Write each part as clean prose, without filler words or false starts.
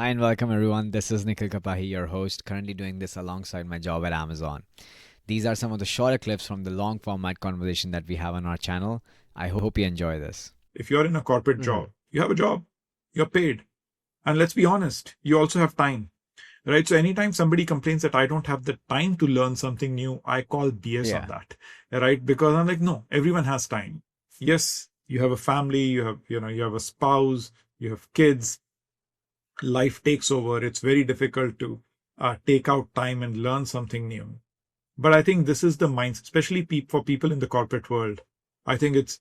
Hi and welcome everyone. This is Nikhil Kapahi, your host, currently doing this alongside my job at Amazon. These are some of the shorter clips from the long format conversation that we have on our channel. I hope you enjoy this. If you're in a corporate Mhm. job, you have a job, you're paid. And let's be honest, you also have time, right? So anytime somebody complains that I don't have the time to learn something new, I call BS on Yeah. that, right? Because I'm like, no, everyone has time. Yes, you have a family, you have a spouse, you have kids, life takes over. It's very difficult to take out time and learn something new. But I think this is the mindset, especially for people in the corporate world. I think it's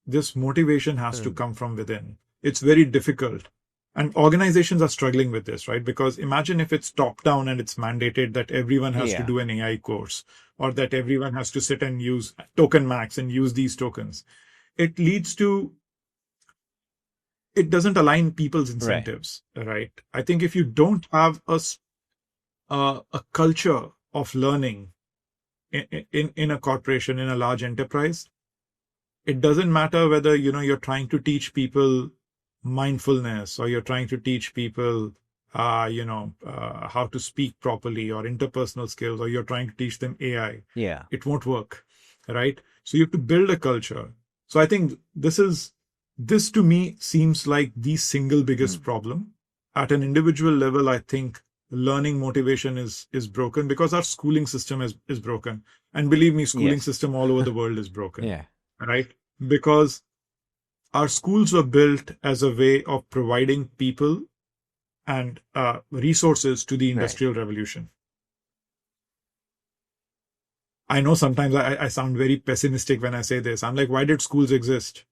this motivation has to Mm. come from within. It's very difficult. And organizations are struggling with this, right? Because imagine if it's top down and it's mandated that everyone has to Yeah. do an AI course or that everyone has to sit and use token max and use these tokens. It leads to, it doesn't align people's Right. incentives, right? I think if you don't have a culture of learning in a corporation, in a large enterprise, it doesn't matter whether you're trying to teach people mindfulness or you're trying to teach people how to speak properly or interpersonal skills, or you're trying to teach them AI. Yeah. It won't work, right? So you have to build a culture. So I think this to me seems like the single biggest Mm. problem at an individual level. I think learning motivation is broken because our schooling system is broken. And believe me, schooling Yes. system all over the world is broken, Yeah. right? Because our schools were built as a way of providing people and resources to the Right. industrial revolution. I know sometimes I sound very pessimistic when I say this. I'm like, why did schools exist?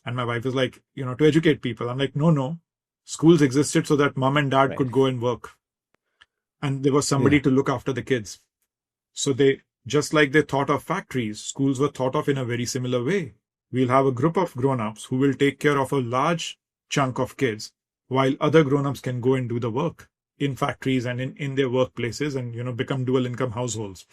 And my wife is like, to educate people. I'm like, no. Schools existed so that mom and dad Right. could go and work. And there was somebody Yeah. to look after the kids. So just like they thought of factories, schools were thought of in a very similar way. We'll have a group of grown-ups who will take care of a large chunk of kids, while other grown-ups can go and do the work in factories and in their workplaces and become dual income households.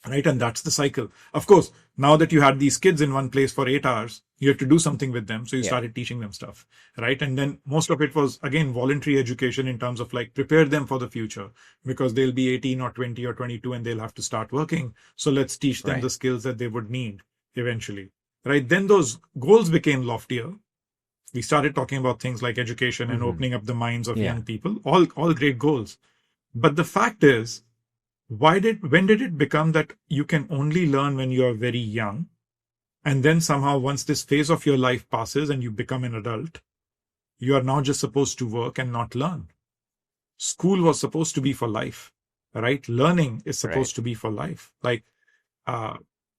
Right. And that's the cycle. Of course, now that you had these kids in one place for 8 hours, you have to do something with them. So you Yeah. started teaching them stuff. Right. And then most of it was, again, voluntary education in terms of like prepare them for the future because they'll be 18 or 20 or 22 and they'll have to start working. So let's teach them Right. the skills that they would need eventually. Right. Then those goals became loftier. We started talking about things like education and Mm-hmm. opening up the minds of Yeah. young people, all great goals. But the fact is, when did it become that you can only learn when you are very young, and then somehow once this phase of your life passes and you become an adult, you are now just supposed to work and not learn? School was supposed to be for life, right? Learning is Right. supposed to be for life. Like, uh,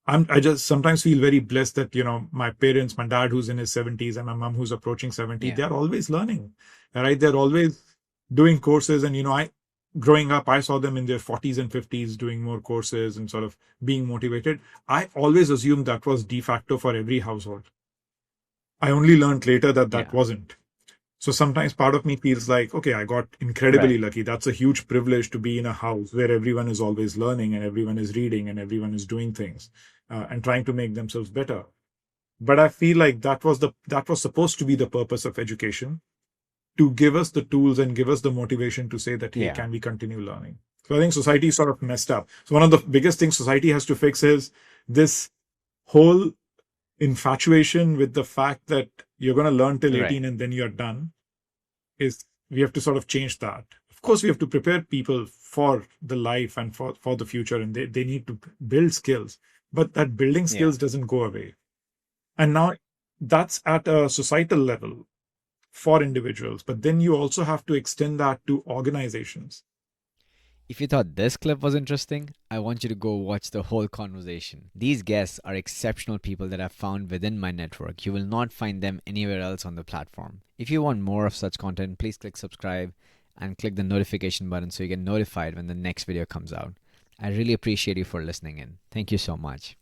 I just sometimes feel very blessed that my parents, my dad who's in his 70s and my mom who's approaching 70, Yeah. they're always learning, right? They're always doing courses. And I growing up, I saw them in their 40s and 50s doing more courses and sort of being motivated. I always assumed that was de facto for every household. I only learned later that that Yeah. wasn't. So sometimes part of me feels like, okay, I got incredibly Right. lucky. That's a huge privilege to be in a house where everyone is always learning and everyone is reading and everyone is doing things and trying to make themselves better. But I feel like that was supposed to be the purpose of education, to give us the tools and give us the motivation to say that, hey, Yeah. can we continue learning? So I think society is sort of messed up. So one of the biggest things society has to fix is this whole infatuation with the fact that you're going to learn till Right. 18 and then you're done. Is We have to sort of change that. Of course, we have to prepare people for the life and for the future, and they need to build skills. But that building Yeah. skills doesn't go away. And now that's at a societal level for individuals. But then you also have to extend that to organizations. If you thought this clip was interesting, I want you to go watch the whole conversation. These guests are exceptional people that I've found within my network. You will not find them anywhere else on the platform. If you want more of such content, please click subscribe and click the notification button so you get notified when the next video comes out. I really appreciate you for listening in. Thank you so much.